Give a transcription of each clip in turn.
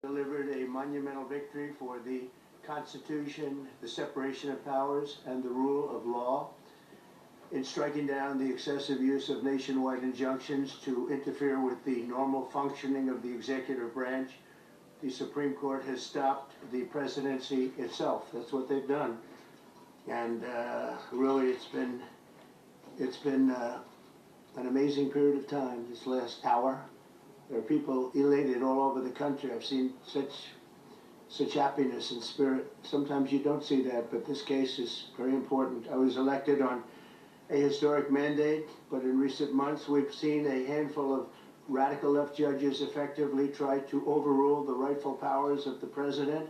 Delivered a monumental victory for the Constitution, the separation of powers, and the rule of law in striking down the excessive use of nationwide injunctions to interfere with the normal functioning of the executive branch. The Supreme Court has stopped the presidency itself. That's what they've done. And really, it's been an amazing period of time this last hour. There are people elated all over the country. I've seen such happiness and spirit. Sometimes you don't see that, but this case is very important. I was elected on a historic mandate, but in recent months we've seen a handful of radical left judges effectively try to overrule the rightful powers of the president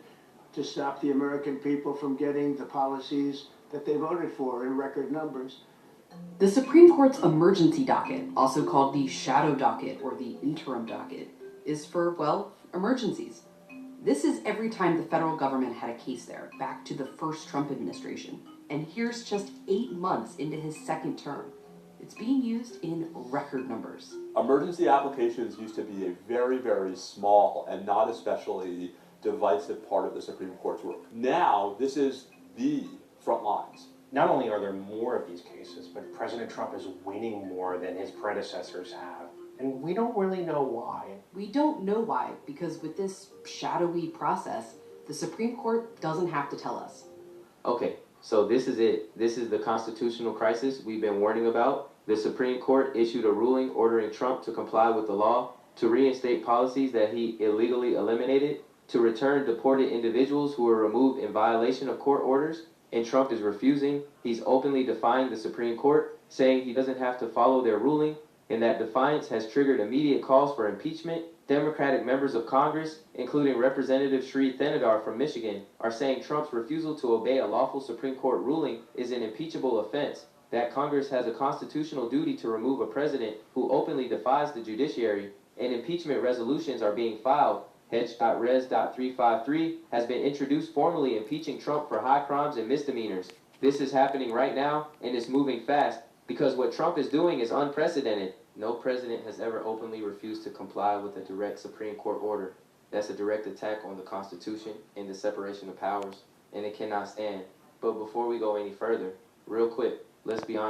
to stop the American people from getting the policies that they voted for in record numbers. The Supreme Court's emergency docket, also called the shadow docket or the interim docket, is for, well, emergencies. This is every time the federal government had a case there, back to the first Trump administration. And here's just 8 months into his second term. It's being used in record numbers. Emergency applications used to be a very, very small and not especially divisive part of the Supreme Court's work. Now, this is the front lines. Not only are there more of these cases, but President Trump is winning more than his predecessors have. And we don't really know why. We don't know why, because with this shadowy process, the Supreme Court doesn't have to tell us. Okay, so this is it. This is the constitutional crisis we've been warning about. The Supreme Court issued a ruling ordering Trump to comply with the law, to reinstate policies that he illegally eliminated, to return deported individuals who were removed in violation of court orders, and Trump is refusing. He's openly defying the Supreme Court, saying he doesn't have to follow their ruling, and that defiance has triggered immediate calls for impeachment. Democratic members of Congress, including Representative Sri Thanedar from Michigan, are saying Trump's refusal to obey a lawful Supreme Court ruling is an impeachable offense, that Congress has a constitutional duty to remove a president who openly defies the judiciary, and impeachment resolutions are being filed. Res.353 has been introduced formally impeaching Trump for high crimes and misdemeanors. This is happening right now, and it's moving fast, because what Trump is doing is unprecedented. No president has ever openly refused to comply with a direct Supreme Court order. That's a direct attack on the Constitution and the separation of powers, and it cannot stand. But before we go any further, real quick, let's be honest.